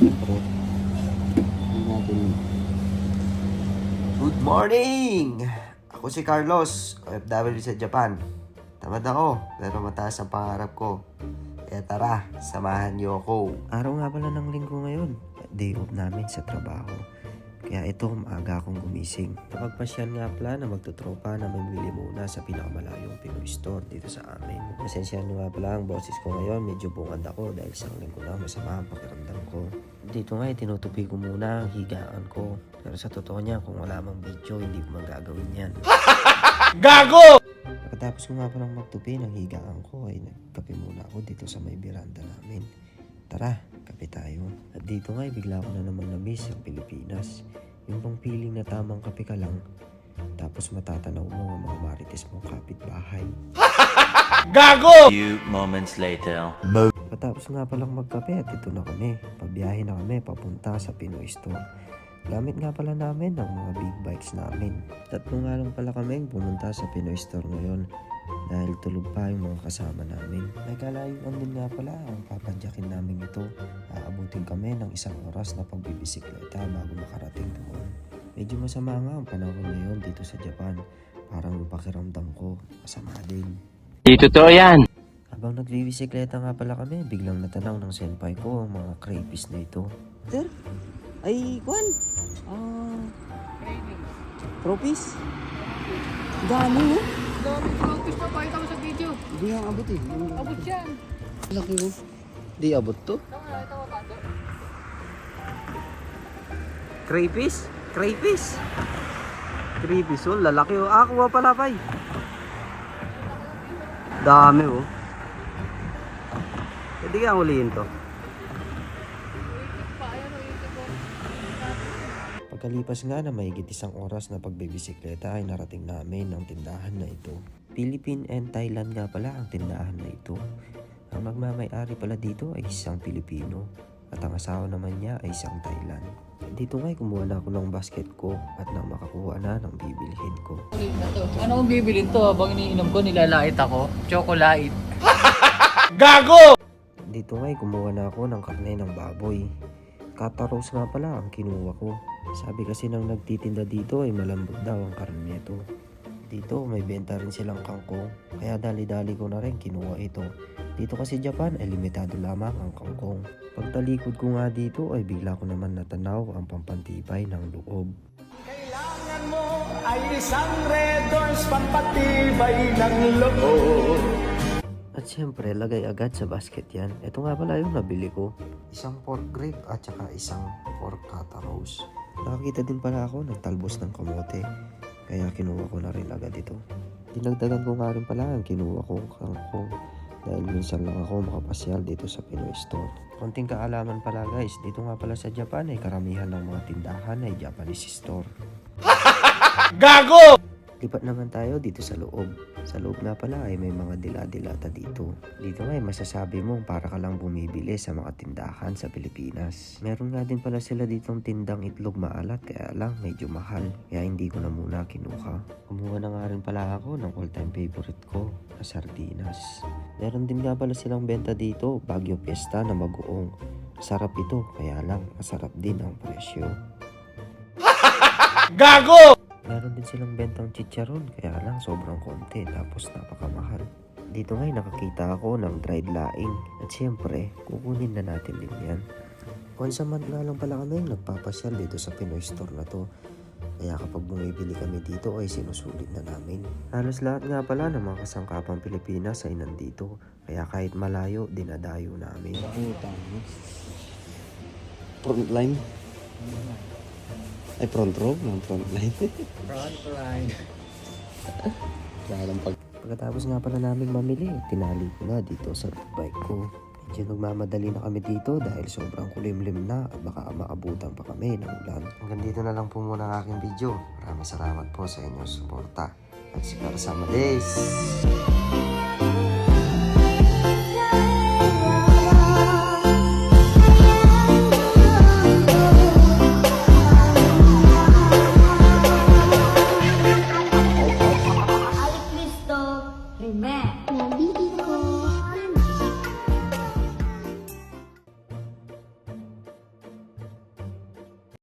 Siyempre, natin. Good morning! Ako si Carlos, OFW sa Japan. Tamad ako, pero mataas ang pangarap ko. Kaya tara, samahan niyo ako. Araw nga pala ng linggo ngayon. Day off namin sa trabaho. Kaya ito, maaga akong gumising. Napagpasyan nga pala na magtutropa na mamili muna sa pinakamalayong Pinoy store dito sa amin. Pasensyahan nyo nga pala ang boses ko ngayon. Medyo bungad ako dahil isang linggo na masama ang pakiramdam ko. Dito nga, tinutupi ko muna ang higaan ko. Pero sa totoo niya, kung wala mang video, hindi ko magagawin yan. Gago! Pagkatapos ko nga palang magtupi ng higaan ko, ay nagkape muna ako dito sa may veranda namin. Tara, kape tayo. At dito nga, bigla ko na naman na-miss ang Pilipinas. Yung bang feeling na tamang kape ka lang, tapos matatanaw mo ang mga marites mong kapitbahay. Gago! Few moments later. Patapos nga palang magkape at ito na kami. Pabiyahe na kami papunta sa Pinoy Store. Gamit nga pala namin ang mga big bikes namin. Tatlo nga lang pala kami pumunta sa Pinoy Store ngayon dahil tulog pa yung mga kasama namin. May kalayuan din nga pala ang papadyakin namin ito. Aabutin kami ng 1 oras na pagbibisikleta bago makarating doon. Medyo masama nga ang panahon ngayon dito sa Japan. Parang yung pakiramdam ko masama din. Di totoo yan. Habang nagbibisikleta nga pala kami, biglang natanaw ng senpai ko ang mga crayfish na ito. Sir? Ay, kwan? Trophies? Dami mo? Dami trophies pa, pakita mo sa video. Hindi nga abot eh. Abot yan. Laki mo. Di abot to? Ito, pando. Crayfish? Crayfish? Crayfish oh, lalaki oh. Ah, kuha pala pay. Dami oh. Pwede kaya huliin to. Pagkalipas nga na mahigit 1 oras na pagbibisikleta ay narating namin ang tindahan na ito. Philippine and Thailand nga pala ang tindahan na ito. Ang magmamay-ari pala dito ay isang Pilipino at ang asawa naman niya ay isang Thailand. Dito nga'y kumuha na ako ng basket ko at nang makakuha na ng bibilhin ko. Ano kung bibilin to habang iniinom ko, nilalait ako? Chocolate. Gago! Dito nga'y kumuha na ako ng karne ng baboy. Kata roast nga pala ang kinuha ko. Sabi kasi nang nagtitinda dito ay malambot daw ang karne nito. Dito may benta rin silang kangkong, kaya dali-dali ko na rin kinuha ito. Dito kasi Japan ay limitado lamang ang kangkong. Pagtalikod ko nga dito ay bigla ko naman natanaw ang pampantibay ng loob. Kailangan mo ay isang Red Doors pampatibay ng loob. At syempre, lagay agad sa basket yan. Ito nga pala yung nabili ko. Isang pork rib at saka isang pork kata roast. Nakakita din pala ako ng talbos ng kamote. Kaya kinuha ko na rin agad ito. Dinagdagan ko nga rin pala ang kinuha kong kangkong. Dahil minsan lang ako makapasyal dito sa Pinoy Store. Konting kaalaman pala guys, dito nga pala sa Japan ay karamihan ng mga tindahan ay Japanese store. Gago! Lipat naman tayo dito sa loob. Sa loob nga pala ay may mga dila-dilata dito. Dito nga ay masasabi mo para ka lang bumibili sa mga tindahan sa Pilipinas. Meron nga din pala sila ditong tindang itlog maalat kaya lang medyo mahal. Kaya hindi ko na muna kinuha. Kumuha na nga rin pala ako ng all-time favorite ko na sardinas. Meron din nga pala silang benta dito, Baguio Fiesta na bagoong. Sarap ito kaya lang masarap din ang presyo. Gago! Meron din silang bentang chicharon, kaya lang sobrang konti tapos napakamahal. Dito nga'y nakakita ako ng dried laing at syempre, kukunin na natin din yan. Once a month nga lang pala kami nagpapasyal dito sa Pinoy Store na to. Kaya kapag bumibili kami dito ay sinusulit na namin. Halos lahat nga pala ng mga kasangkapang Pilipinas ay nandito. Kaya kahit malayo, dinadayo namin. Frontline? Ay, front row? Ng frontline. Frontline. Pagkatapos nga pala namin mamili, tinali ko na dito sa bike ko. Medyo nagmamadali na kami dito dahil sobrang kulimlim na at baka maabutan pa kami ng ulan. Hanggang dito na lang po muna ang aking video. Maraming salamat po sa inyong suporta. At sigara sama days!